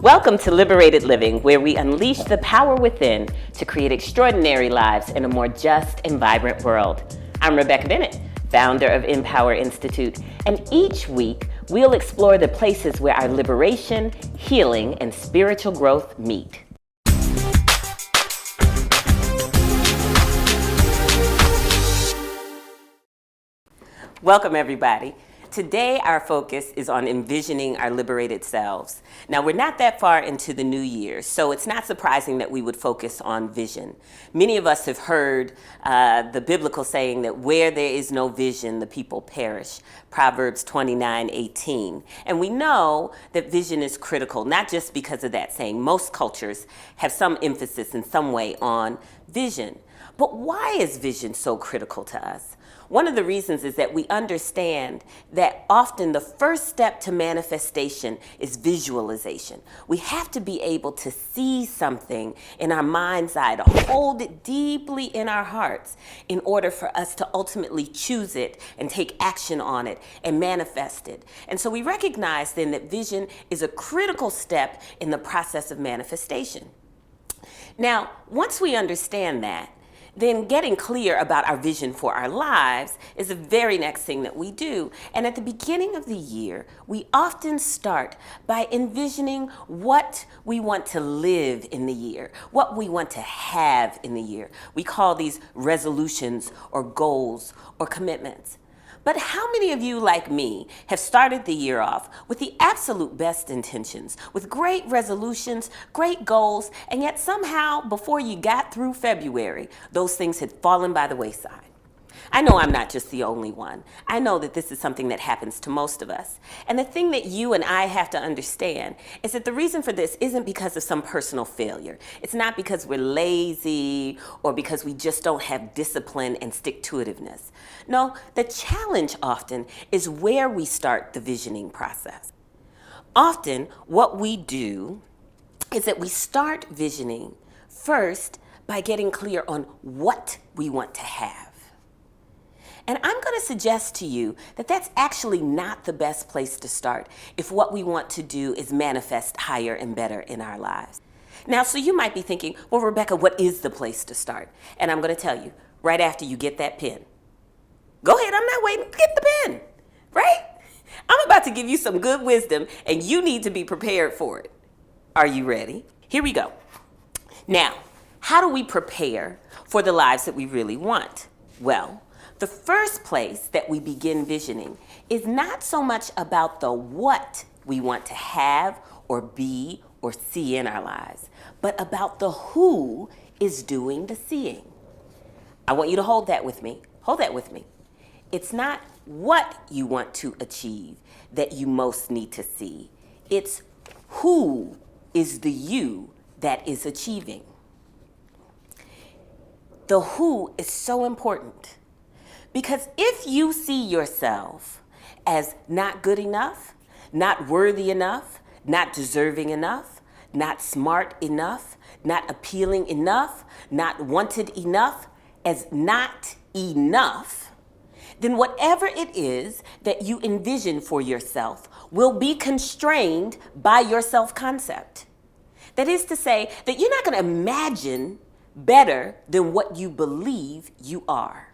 Welcome to Liberated Living, where we unleash the power within to create extraordinary lives in a more just and vibrant world. I'm Rebeccah Bennett, founder of InPower Institute, and each week we'll explore the places where our liberation, healing, and spiritual growth meet. Welcome, everybody. Today, our focus is on envisioning our liberated selves. Now, we're not that far into the new year, so it's not surprising that we would focus on vision. Many of us have heard the biblical saying that where there is no vision, the people perish, Proverbs 29:18. And we know that vision is critical, not just because of that saying. Most cultures have some emphasis in some way on vision. But why is vision so critical to us? One of the reasons is that we understand that often the first step to manifestation is visualization. We have to be able to see something in our mind's eye, to hold it deeply in our hearts in order for us to ultimately choose it and take action on it and manifest it. And so we recognize then that vision is a critical step in the process of manifestation. Now, once we understand that, then getting clear about our vision for our lives is the very next thing that we do. And at the beginning of the year, we often start by envisioning what we want to live in the year, what we want to have in the year. We call these resolutions or goals or commitments. But how many of you, like me, have started the year off with the absolute best intentions, with great resolutions, great goals, and yet somehow before you got through February, those things had fallen by the wayside? I know I'm not just the only one. I know that this is something that happens to most of us. And the thing that you and I have to understand is that the reason for this isn't because of some personal failure. It's not because we're lazy or because we just don't have discipline and stick-to-itiveness. No, the challenge often is where we start the visioning process. Often what we do is that we start visioning first by getting clear on what we want to have. And I'm going to suggest to you that that's actually not the best place to start if what we want to do is manifest higher and better in our lives. Now, so you might be thinking, well, Rebeccah, what is the place to start? And I'm going to tell you, right after you get that pen. Go ahead, I'm not waiting. Get the pen, right? I'm about to give you some good wisdom, and you need to be prepared for it. Are you ready? Here we go. Now, how do we prepare for the lives that we really want? Well, the first place that we begin visioning is not so much about the what we want to have or be or see in our lives, but about the who is doing the seeing. I want you to hold that with me. Hold that with me. It's not what you want to achieve that you most need to see. It's who is the you that is achieving. The who is so important. Because if you see yourself as not good enough, not worthy enough, not deserving enough, not smart enough, not appealing enough, not wanted enough, as not enough, then whatever it is that you envision for yourself will be constrained by your self-concept. That is to say that you're not going to imagine better than what you believe you are.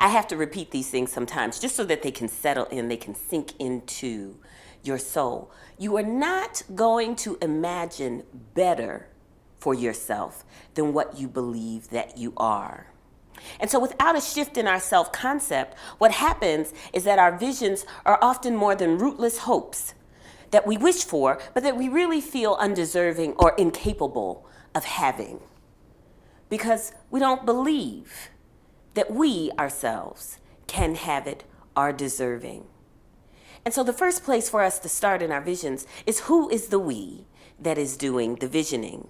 I have to repeat these things sometimes just so that they can settle in, they can sink into your soul. You are not going to imagine better for yourself than what you believe that you are. And so without a shift in our self-concept, what happens is that our visions are often more than rootless hopes that we wish for, but that we really feel undeserving or incapable of having. Because we don't believe that we ourselves can have it, are deserving. And so the first place for us to start in our visions is who is the we that is doing the visioning?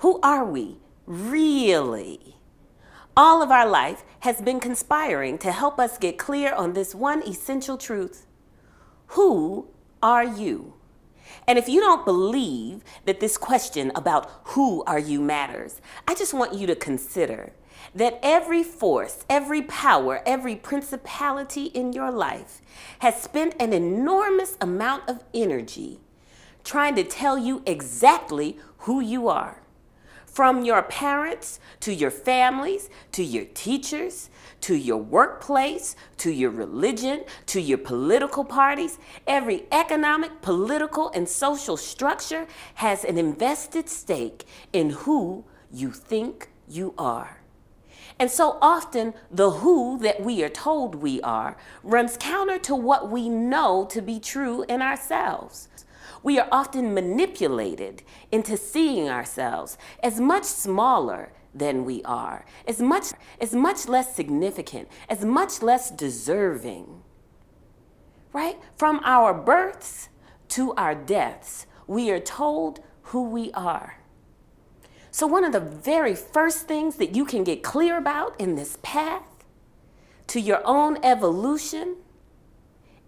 Who are we really? All of our life has been conspiring to help us get clear on this one essential truth. Who are you? And if you don't believe that this question about who are you matters, I just want you to consider that every force, every power, every principality in your life has spent an enormous amount of energy trying to tell you exactly who you are. From your parents, to your families, to your teachers, to your workplace, to your religion, to your political parties, every economic, political, and social structure has an invested stake in who you think you are. And so often, the who that we are told we are runs counter to what we know to be true in ourselves. We are often manipulated into seeing ourselves as much smaller than we are, as much less significant, as much less deserving. Right? From our births to our deaths, we are told who we are. So one of the very first things that you can get clear about in this path to your own evolution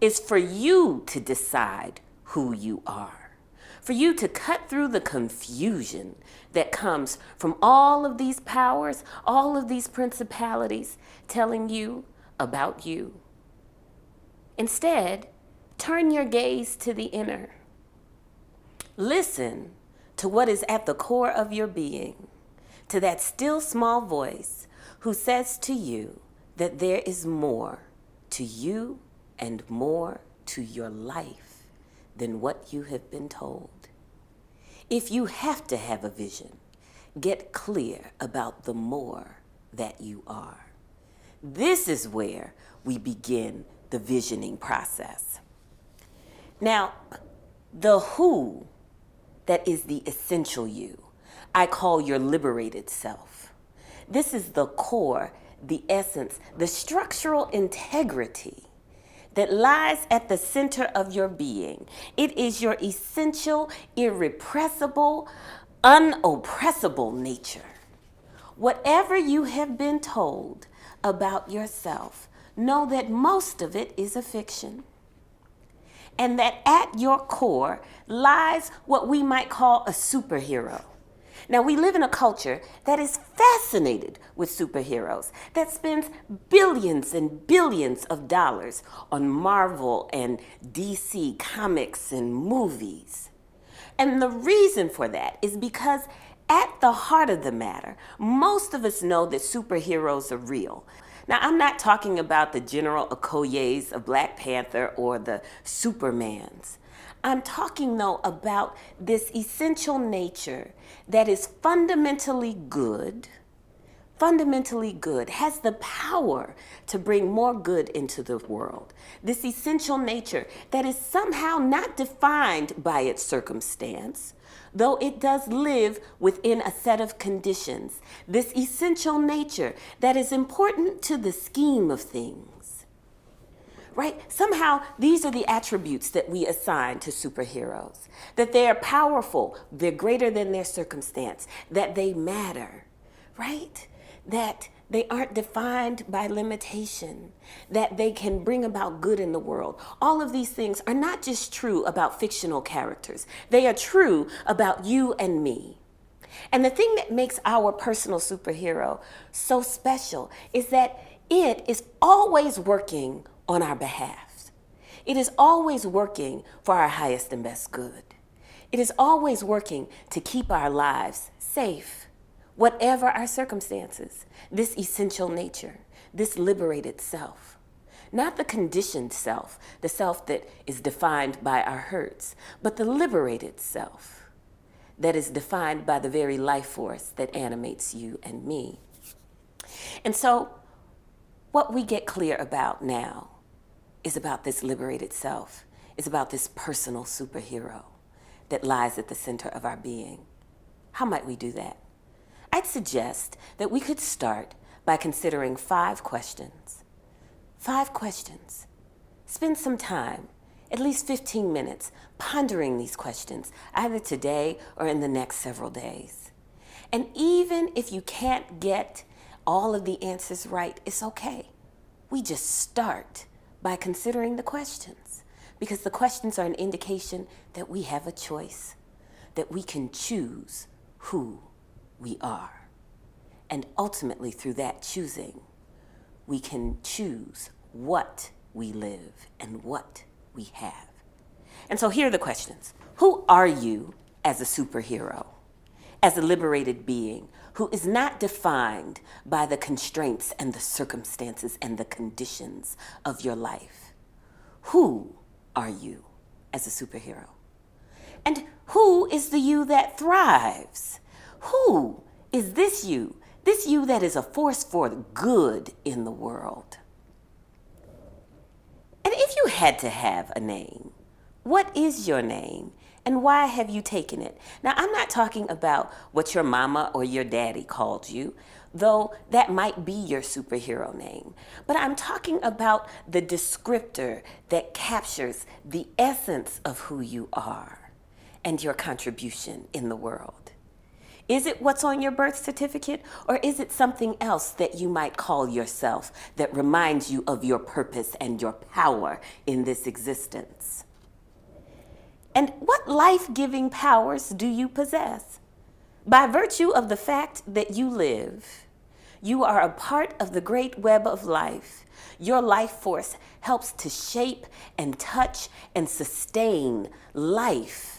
is for you to decide who you are, for you to cut through the confusion that comes from all of these powers, all of these principalities telling you about you. Instead, turn your gaze to the inner. Listen to what is at the core of your being, to that still small voice who says to you that there is more to you and more to your life than what you have been told. If you have to have a vision, get clear about the more that you are. This is where we begin the visioning process. Now, the who that is the essential you, I call your liberated self. This is the core, the essence, the structural integrity that lies at the center of your being. It is your essential, irrepressible, unoppressible nature. Whatever you have been told about yourself, know that most of it is a fiction. And that at your core lies what we might call a superhero. Now, we live in a culture that is fascinated with superheroes, that spends billions and billions of dollars on Marvel and DC comics and movies. And the reason for that is because at the heart of the matter, most of us know that superheroes are real. Now, I'm not talking about the General Okoyes of Black Panther or the Supermans. I'm talking, though, about this essential nature that is fundamentally good, has the power to bring more good into the world. This essential nature that is somehow not defined by its circumstance, though it does live within a set of conditions. This essential nature that is important to the scheme of things. Right? Somehow, these are the attributes that we assign to superheroes. That they are powerful, they're greater than their circumstance, that they matter, right? That they aren't defined by limitation, that they can bring about good in the world. All of these things are not just true about fictional characters. They are true about you and me. And the thing that makes our personal superhero so special is that it is always working on our behalf. It is always working for our highest and best good. It is always working to keep our lives safe, whatever our circumstances. This essential nature, this liberated self, not the conditioned self, the self that is defined by our hurts, but the liberated self that is defined by the very life force that animates you and me. And so what we get clear about now is about this liberated self, is about this personal superhero that lies at the center of our being. How might we do that? I'd suggest that we could start by considering 5 questions. 5 questions. Spend some time, at least 15 minutes, pondering these questions, either today or in the next several days. And even if you can't get all of the answers right, it's okay. We just start by considering the questions, because the questions are an indication that we have a choice, that we can choose who we are. And ultimately, through that choosing, we can choose what we live and what we have. And so here are the questions. Who are you as a superhero? As a liberated being who is not defined by the constraints and the circumstances and the conditions of your life? Who are you as a superhero? And who is the you that thrives? Who is this you that is a force for good in the world? And if you had to have a name, what is your name and why have you taken it? Now, I'm not talking about what your mama or your daddy called you, though that might be your superhero name. But I'm talking about the descriptor that captures the essence of who you are and your contribution in the world. Is it what's on your birth certificate, or is it something else that you might call yourself that reminds you of your purpose and your power in this existence? And what life-giving powers do you possess? By virtue of the fact that you live, you are a part of the great web of life. Your life force helps to shape and touch and sustain life,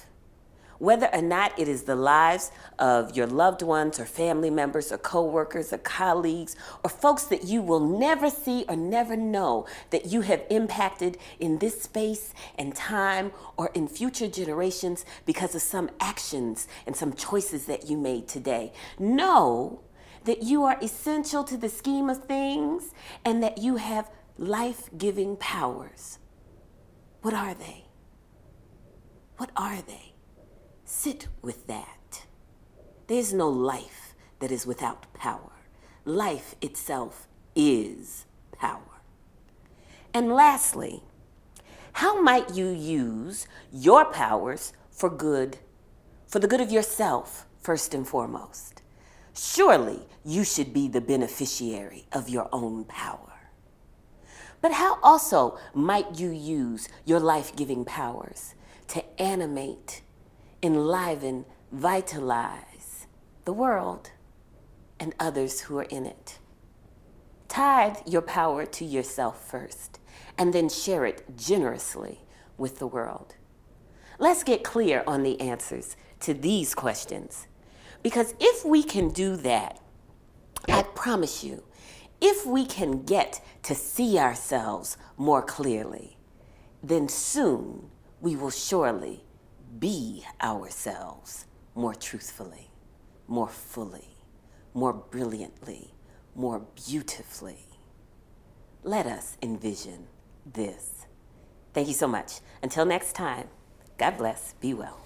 whether or not it is the lives of your loved ones or family members or coworkers or colleagues or folks that you will never see or never know that you have impacted in this space and time or in future generations because of some actions and some choices that you made today. Know that you are essential to the scheme of things and that you have life-giving powers. What are they? What are they? Sit with that. There's no life that is without power. Life itself is power. And lastly, how might you use your powers for good, for the good of yourself, first and foremost? Surely you should be the beneficiary of your own power. But how also might you use your life-giving powers to animate, enliven, vitalize the world and others who are in it? Tithe your power to yourself first, and then share it generously with the world. Let's get clear on the answers to these questions, because if we can do that, I promise you, if we can get to see ourselves more clearly, then soon we will surely be ourselves more truthfully, more fully, more brilliantly, more beautifully. Let us envision this. Thank you so much. Until next time, God bless. Be well.